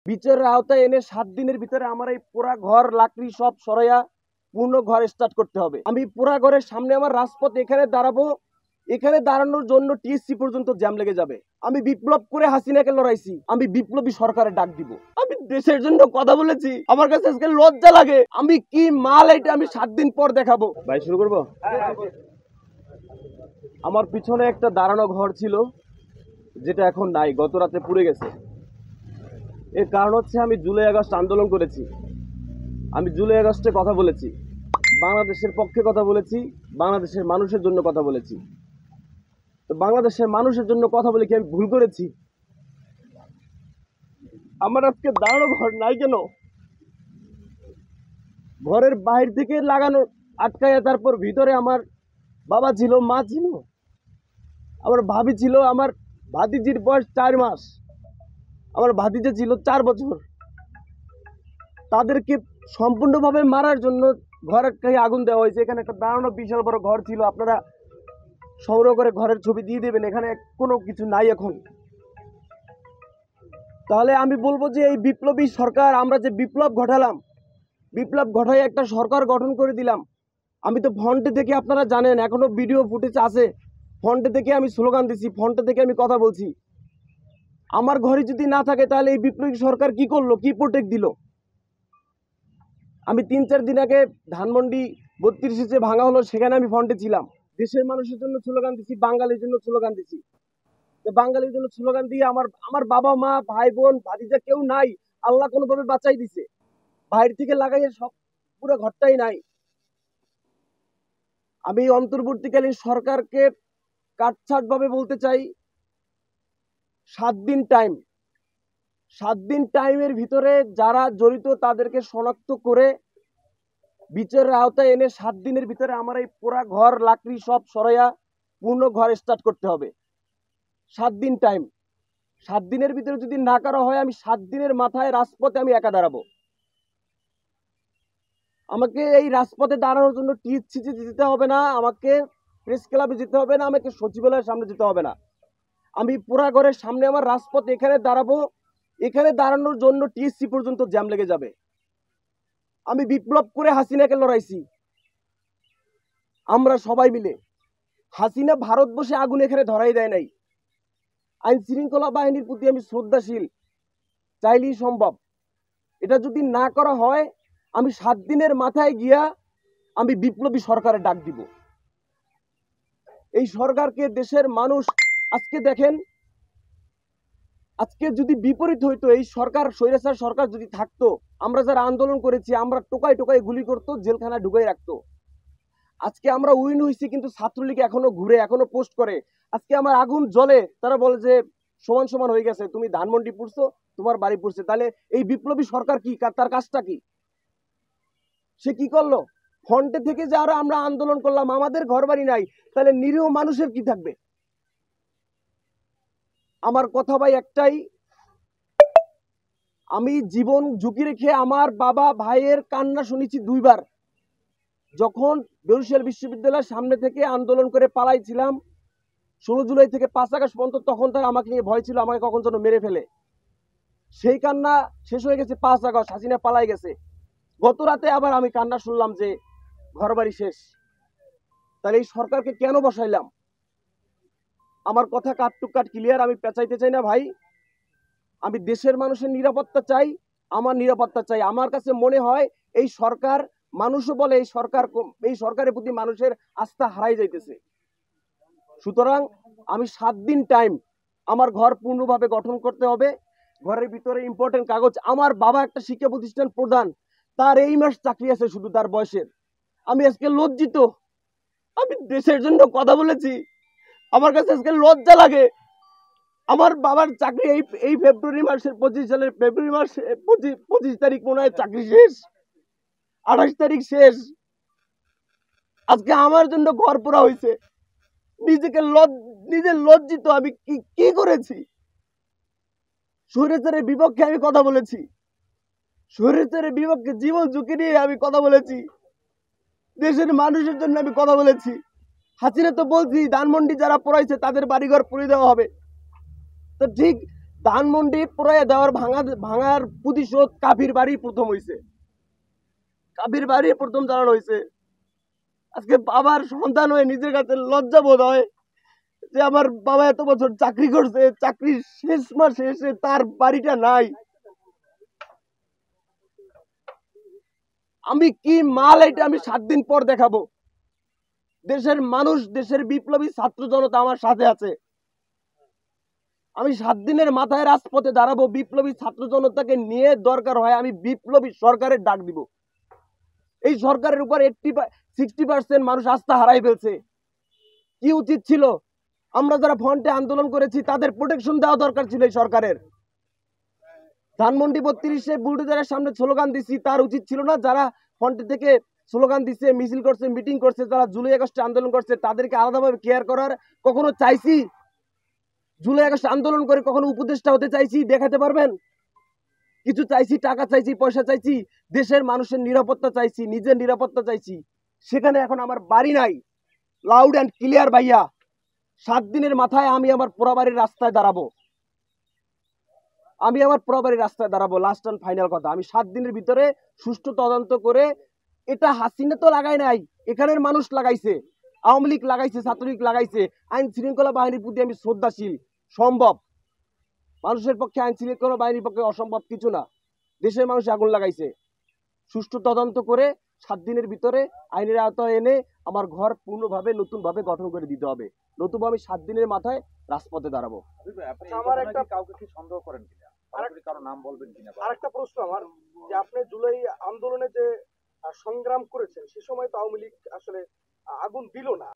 বিচারের আওতায় এনে 7 দিনের ভিতরে আমার এই পুরা ঘর লাকড়ি সব সরাইয়া পূর্ণ ঘর স্টার্ট করতে হবে। আমি পুরা ঘরের সামনে আমার রাজপথ এখানে দাঁড়াবো, এখানে দাঁড়ানোর জন্য টিএসসি পর্যন্ত জ্যাম লেগে যাবে। আমি বিপ্লব করে হাসিনাকে লড়াইছি, আমি বিপ্লবী সরকারের ডাক দিব। আমি দেশের জন্য কথা বলেছি, আমার কাছে আজকে লজ্জা লাগে। আমি কি মাল এটা আমি 7 দিন পর দেখাবো। ভাই শুরু করবো। আমার পিছনে একটা দাঁড়ানো ঘর ছিল, যেটা এখন নাই, গত রাতে পুড়ে গেছে। এর কারণ হচ্ছে আমি জুলাই আগস্ট আন্দোলন করেছি, আমি জুলাই আগস্টে কথা বলেছি, বাংলাদেশের পক্ষে কথা বলেছি, বাংলাদেশের মানুষের জন্য কথা বলেছি। তো বাংলাদেশের মানুষের জন্য কথা বলে কি আমি ভুল করেছি? আমার আজকে দাঁড়ানো ঘর নাই কেন? ঘরের বাইর থেকে লাগানো আটকায়, তারপর ভিতরে আমার বাবা ছিল, মা ছিল, আমার ভাবি ছিল, আমার ভাতিজির বয়স 4 মাস, আমার ভাতিজা ছিল 4 বছর। তাদেরকে সম্পূর্ণভাবে মারার জন্য ঘরের গায়ে আগুন দেওয়া হয়েছে। এখানে একটা দাঁড়ানো বিশাল বড় ঘর ছিল, আপনারা সংগ্রহ করে ঘরের ছবি দিয়ে দেবেন, এখানে কোনো কিছু নাই এখন। তাহলে আমি বলবো যে এই বিপ্লবী সরকার, আমরা যে বিপ্লব ঘটালাম, বিপ্লব ঘটাই একটা সরকার গঠন করে দিলাম। আমি তো ফ্রন্টে থেকে, আপনারা জানেন এখনো ভিডিও ফুটেজ আছে, ফ্রন্টে থেকে আমি স্লোগান দিছি, ফ্রন্টে থেকে আমি কথা বলছি। আমার ঘরে যদি না থাকে তাহলে এই বিপ্লবী সরকার কি করলো, কি প্রোটেক্ট দিল? আমি 3-4 দিন আগে ধানমন্ডি 32 যে ভাঙা হলো, সেখানে আমি ফ্রন্টে ছিলাম। দেশের মানুষের জন্য স্লোগান দিছি, বাঙালির জন্য স্লোগান দিছি। বাঙালির জন্য স্লোগান দিয়ে আমার বাবা মা ভাই বোন ভাতিজা কেউ নাই, আল্লাহ কোনোভাবে বাঁচাই দিছে। বাইরে থেকে লাগাইয়ে সব পুরো ঘরটাই নাই। আমি অন্তর্বর্তীকালীন সরকারকে কাটছাট ভাবে বলতে চাই, 7 দিন টাইম, 7 দিন টাইমের ভিতরে যারা জড়িত তাদেরকে শনাক্ত করে বিচারের আওতায় এনে 7 দিনের ভিতরে আমার এই পুরা ঘর লাকড়ি সব সরাইয়া পূর্ণ ঘর স্টার্ট করতে হবে। 7 দিন টাইম, 7 দিনের ভিতরে যদি না করা হয়, আমি 7 দিনের মাথায় রাজপথে আমি একা দাঁড়াবো। আমাকে এই রাজপথে দাঁড়ানোর জন্য টিএসসিতে যেতে হবে না, আমাকে প্রেস ক্লাবে যেতে হবে না, আমাকে সচিবালয়ের সামনে যেতে হবে না। আমি পুরা ঘরের সামনে আমার রাজপথ এখানে দাঁড়াবো, এখানে দাঁড়ানোর জন্য টিএসসি পর্যন্ত জ্যাম লেগে যাবে। আমি বিপ্লব করে হাসিনাকে লড়াইছি, আমরা সবাই মিলে। হাসিনা ভারতবর্ষে আগুন এখানে ধরাই দেয় নাই। আইন শৃঙ্খলা বাহিনীর প্রতি আমি শ্রদ্ধাশীল, চাইলেই সম্ভব। এটা যদি না করা হয়, আমি 7 দিনের মাথায় গিয়া আমি বিপ্লবী সরকারের ডাক দিব। এই সরকারকে দেশের মানুষ, আজকে দেখেন, আজকে যদি বিপরীত হইতো, এই সরকার স্বৈরাচার সরকার যদি থাকতো, আমরা যারা আন্দোলন করেছি, আমরা টোকাই টোকাই গুলি করতো, জেলখানায় ঢুকাই রাখতো। আজকে আমরা উইন হয়েছি, কিন্তু ছাত্রলীগ এখনো ঘুরে, এখনো পোস্ট করে। আজকে আমার আগুন জ্বলে, তারা বলে যে সমান সমান হয়ে গেছে, তুমি ধানমন্ডি পড়ছো, তোমার বাড়ি পড়ছে। তাহলে এই বিপ্লবী সরকার কি, তার কাজটা কি? সে কি করলো? ফ্রন্টে থেকে যারা আমরা আন্দোলন করলাম, আমাদের ঘর বাড়ি নাই, তাহলে নিরীহ মানুষের কি থাকবে? আমার কথা ভাই একটাই, আমি জীবন ঝুঁকি রেখে আমার বাবা ভাইয়ের কান্না শুনেছি 2 বার। যখন বরিশাল বিশ্ববিদ্যালয়ের সামনে থেকে আন্দোলন করে পালাইছিলাম 16 জুলাই থেকে 5 আগস্ট পর্যন্ত, তখন তার আমাকে নিয়ে ভয় ছিল, আমাকে কখন যেন মেরে ফেলে। সেই কান্না শেষ হয়ে গেছে 5 আগস্ট, হাসিনা পালাই গেছে। গত রাতে আবার আমি কান্না শুনলাম যে ঘর বাড়ি শেষ। তাহলে এই সরকারকে কেন বসাইলাম? আমার কথা কাট টু কাট ক্লিয়ার, আমি পেঁচাইতে চাই না ভাই। আমি দেশের মানুষের নিরাপত্তা চাই, আমার নিরাপত্তা চাই। আমার কাছে মনে হয় এই সরকার, মানুষও বলে এই সরকারের প্রতি মানুষের আস্থা হারাই যাইতেছে। সুতরাং আমি 7 দিন টাইম, আমার ঘর পূর্ণভাবে গঠন করতে হবে। ঘরের ভিতরে ইম্পর্টেন্ট কাগজ, আমার বাবা একটা শিক্ষা প্রতিষ্ঠান প্রধান, তার এই মাস চাকরি আছে শুধু তার বয়সের। আমি আজকে লজ্জিত, আমি দেশের জন্য কথা বলেছি, আমার কাছে আজকে লজ্জা লাগে। আমার বাবার চাকরি এই ফেব্রুয়ারি মাসের 25 সালের ফেব্রুয়ারি মাস 25 তারিখ মনে হয় চাকরি শেষ, 28 তারিখ শেষ। আজকে আমার জন্য ঘর পোড়া হয়েছে। নিজে লজ্জিত, আমি কি করেছি? স্বৈরাচারের বিপক্ষে আমি কথা বলেছি, স্বৈরাচারের বিপক্ষে জীবন ঝুঁকি নিয়ে আমি কথা বলেছি, দেশের মানুষের জন্য আমি কথা বলেছি। হাসিনা তো বলছি ধানমন্ডি যারা পড়াইছে তাদের বাড়িঘর পুড়িয়ে দেওয়া হবে। তো ঠিক ধানমন্ডি পুরাইয়া দেওয়ার ভাঙার প্রতিশোধ কাফির বাড়ি প্রথম হইছে, কাফির বাড়ি প্রথম জানানো হয়েছে। আজকে বাবার সন্তান হয়ে নিজের কাছে লজ্জা বোধ হয় যে আমার বাবা এত বছর চাকরি করছে, চাকরির শেষ মাসে এসে তার বাড়িটা নাই। আমি কি মাল এটা আমি 7 দিন পর দেখাবো। দেশের মানুষ, দেশের বিপ্লবী ছাত্র জনতা আমার সাথে আছে। আমি 7 দিনের মাথায় রাজপথে দাঁড়াবো, বিপ্লবী ছাত্র জনতাকে নিয়ে দরকার হয় আমি বিপ্লবী সরকারের ডাক দিব। এই সরকারের উপর 60% মানুষ আস্থা হারাই ফেলছে। কি উচিত ছিল? আমরা যারা ফ্রন্টে আন্দোলন করেছি তাদের প্রোটেকশন দেওয়া দরকার ছিল এই সরকারের। ধানমন্ডি 32-এ বুলডোজারের সামনে স্লোগান দিছি, তার উচিত ছিল না? যারা ফ্রন্টে থেকে স্লোগান দিচ্ছে, মিছিল করছে, মিটিং করছে, যারা জুলাই আগস্টে আন্দোলন করছে তাদেরকে আলাদাভাবে কেয়ার করার কখনো চাইছি? জুলাই আগস্ট আন্দোলন করে কখনো উপদেষ্টা হতে চাইছি? দেখাতে পারবেন? কিছু চাইছি? টাকা চাইছি, পয়সা চাইছি, দেশের মানুষের নিরাপত্তা চাইছি, নিজের নিরাপত্তা চাইছি। সেখানে এখন আমার বাড়ি নাই। লাউড অ্যান্ড ক্লিয়ার ভাইয়া, 7 দিনের মাথায় আমি আমার পোড়াবাড়ির রাস্তায় দাঁড়াবো। আমি আমার পোড়াবাড়ির রাস্তায় দাঁড়াবো। লাস্ট অ্যান্ড ফাইনাল কথা, আমি 7 দিনের ভিতরে সুষ্ঠু তদন্ত করে, এটা হাসিনা তো লাগাই নাই, এখানের মানুষ লাগাইছে, আওয়ামী লীগ লাগাইছে, ছাত্রলীগ লাগাইছে। আইন শৃঙ্খলা বাহিনীর প্রতি আমি শ্রদ্ধাশীল। সম্ভব, মানুষের পক্ষে আইন শৃঙ্খলা বাহিনীর পক্ষে অসম্ভব কিছু না। দেশের মানুষ আগুন লাগাইছে। সুষ্ঠু তদন্ত করে 7 দিনের ভিতরে আইনের আওতায় এনে আমার ঘর পূর্ণভাবে নতুনভাবে গঠন করে দিতে হবে, নতুবা আমি 7 দিনের মাথায় রাজপথে দাঁড়াবো। আমার একটা কাউকে কি সন্দেহ করেন কিনা, কারো নাম বলবেন কিনা? আরেকটা প্রশ্ন আমার, যে আপনি জুলাই আন্দোলনে যে সংগ্রাম করেছেন সে সময় তো আওয়ামী লীগ আসলে আগুন দিল না।